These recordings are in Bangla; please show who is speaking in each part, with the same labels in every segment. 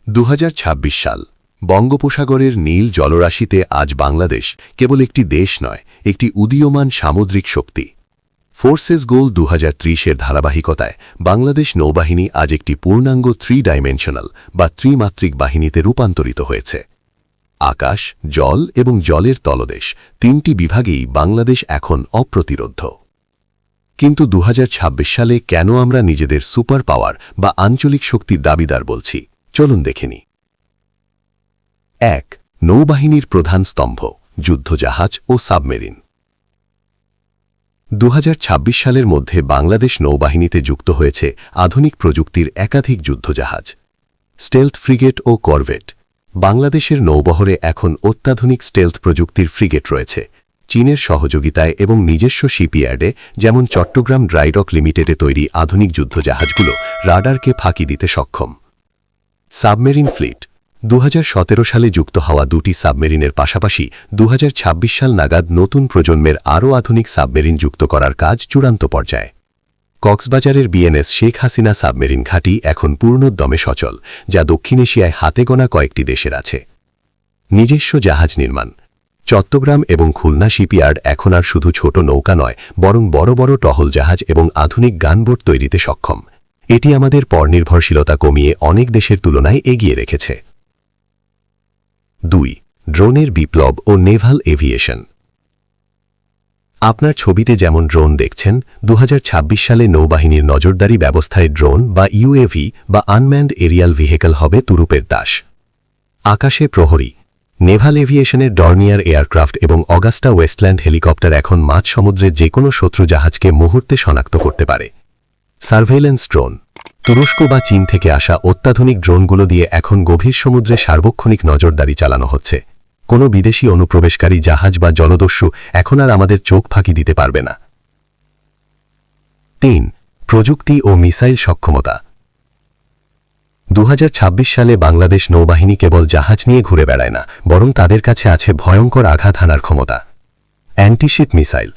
Speaker 1: 2026 সাল বঙ্গোপসাগরের নীল জলরাশিতে আজ বাংলাদেশ কেবল একটি দেশ নয়, একটি উদীয়মান সামুদ্রিক শক্তি। ফোর্সেস গোল 2030-এর ধারাবাহিকতায় বাংলাদেশ নৌবাহিনী আজ একটি পূর্ণাঙ্গ ডাইমেনশনাল বা ত্রিমাত্রিক বাহিনীতে রূপান্তরিত হয়েছে। আকাশ, জল এবং জলের তলদেশ তিনটি বিভাগেই বাংলাদেশ এখন অপ্রতিরোধ্য। কিন্তু 2026 সালে কেন আমরা নিজেদের সুপার পাওয়ার বা আঞ্চলিক শক্তির দাবিদার বলছি, চলুন দেখে নিই। 1. নৌবাহিনীর প্রধান স্তম্ভ, যুদ্ধজাহাজ ও সাবমেরিন। 2026 সালের মধ্যে বাংলাদেশ নৌবাহিনীতে যুক্ত হয়েছে আধুনিক প্রযুক্তির একাধিক যুদ্ধজাহাজ, স্টেলথ ফ্রিগেট ও করভেট। বাংলাদেশের নৌবহরে এখন অত্যাধুনিক স্টেলথ প্রযুক্তির ফ্রিগেট রয়েছে, চীনের সহযোগিতায় এবং নিজস্ব শিপইয়ার্ডে যেমন চট্টগ্রাম ড্রাইডক লিমিটেডে তৈরি আধুনিক যুদ্ধজাহাজগুলো রাডারকে ফাঁকি দিতে সক্ষম। Submarine fleet. 2017 সালে যুক্ত হওয়া দুটি সাবমেরিনের পাশাপাশি 2026 সাল নাগাদ নতুন প্রজন্মের আরও আধুনিক সাবমেরিন যুক্ত করার কাজ চূড়ান্ত পর্যায়ে। কক্সবাজারের বিএনএস শেখ হাসিনা সাবমেরিন ঘাঁটি এখন পূর্ণোদ্যমে সচল, যা দক্ষিণ এশিয়ায় হাতে গোনা কয়েকটি দেশের আছে। নিজস্ব জাহাজ নির্মাণ। চট্টগ্রাম এবং খুলনা শিপইয়ার্ড এখন আর শুধু ছোট নৌকা নয়, বরং বড় বড় টহল জাহাজ এবং আধুনিক গানবোট তৈরিতে সক্ষম। এটি আমাদের পরনির্ভরশীলতা কমিয়ে অনেক দেশের তুলনায় এগিয়ে রেখেছে। 2. ড্রোনের বিপ্লব ও নেভাল এভিয়েশন। আপনার ছবিতে যেমন ড্রোন দেখছেন, 2026 সালে নৌবাহিনীর নজরদারি ব্যবস্থায় ড্রোন বা ইউএভি বা আনম্যান্ড এরিয়াল ভেহিকল হবে তুরুপের দাস। আকাশে প্রহরী। নেভাল এভিয়েশনের ডর্নিয়ার এয়ারক্রাফট এবং অগাস্টা ওয়েস্টল্যান্ড হেলিকপ্টার এখন মাঝ সমুদ্রের যে কোনো শত্রু জাহাজকে মুহূর্তে শনাক্ত করতে পারে। Surveillance drone. তুরস্ক বা চীন থেকে আসা অত্যাধুনিক ড্রোনগুলো দিয়ে এখন গভীর সমুদ্রে সার্বক্ষণিক নজরদারি চালানো হচ্ছে। কোনো বিদেশি অনুপ্রবেশকারী জাহাজ বা জলদস্যু এখন আর আমাদের চোখ ফাঁকি দিতে পারবে না। 3. প্রযুক্তি ও মিসাইল সক্ষমতা। 2026 সালে বাংলাদেশ নৌবাহিনী কেবল জাহাজ নিয়ে ঘুরে বেড়ায় না, বরং তাদের কাছে আছে ভয়ঙ্কর আঘাত হানার ক্ষমতা। Antiship missile.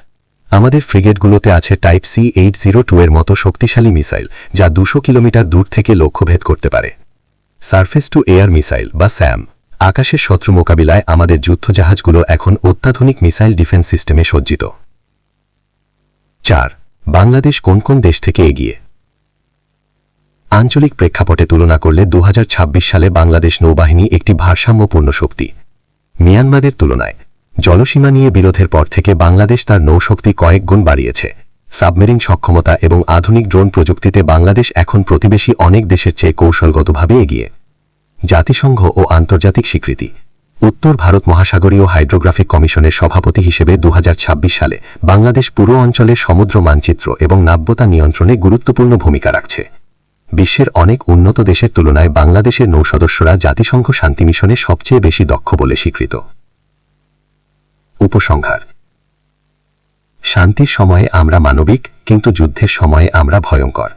Speaker 1: আমাদের ফ্রিগেটগুলোতে আছে টাইপ C802 এর মতো শক্তিশালী মিসাইল, যা 200 কিলোমিটার দূর থেকে লক্ষ্যভেদ করতে পারে। সারফেস টু এয়ার মিসাইল বা স্যাম। আকাশের শত্রু মোকাবিলায় আমাদের যুদ্ধজাহাজগুলো এখন অত্যাধুনিক মিসাইল ডিফেন্স সিস্টেমে সজ্জিত। 4. বাংলাদেশ কোন কোন দেশ থেকে এগিয়ে। আঞ্চলিক প্রেক্ষাপটে তুলনা করলে 2026 সালে বাংলাদেশ নৌবাহিনী একটি ভারসাম্যপূর্ণ শক্তি। মিয়ানমারের তুলনায় জলসীমা নিয়ে বিরোধের পর থেকে বাংলাদেশ তার নৌশক্তি কয়েক গুণ বাড়িয়েছে। সাবমেরিন সক্ষমতা এবং আধুনিক ড্রোন প্রযুক্তিতে বাংলাদেশ এখন প্রতিবেশী অনেক দেশের চেয়ে কৌশলগতভাবে এগিয়ে। জাতিসংঘ ও আন্তর্জাতিক স্বীকৃতি। উত্তর ভারত মহাসাগরীয় হাইড্রোগ্রাফিক কমিশনের সভাপতি হিসেবে 2026 সালে বাংলাদেশ পুরো অঞ্চলের সমুদ্র মানচিত্র এবং নাব্যতা নিয়ন্ত্রণে গুরুত্বপূর্ণ ভূমিকা রাখছে। বিশ্বের অনেক উন্নত দেশের তুলনায় বাংলাদেশের নৌসদস্যরা জাতিসংঘ শান্তি মিশনে সবচেয়ে বেশি দক্ষ বলে স্বীকৃত। উপসংহার। শান্তির সময়ে আমরা মানবিক, কিন্তু যুদ্ধের সময়ে আমরা ভয়ঙ্কর।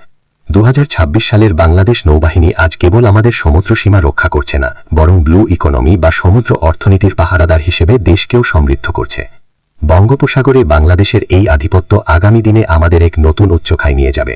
Speaker 1: 2026 সালের বাংলাদেশ নৌবাহিনী আজ কেবল আমাদের সমুদ্র সীমা রক্ষা করছে না, বরং ব্লু ইকোনমি বা সমুদ্র অর্থনীতির পাহারাদার হিসেবে দেশকেও সমৃদ্ধ করছে। বঙ্গোপসাগরে বাংলাদেশের এই আধিপত্য আগামী দিনে আমাদের এক নতুন উচ্চতায় নিয়ে যাবে।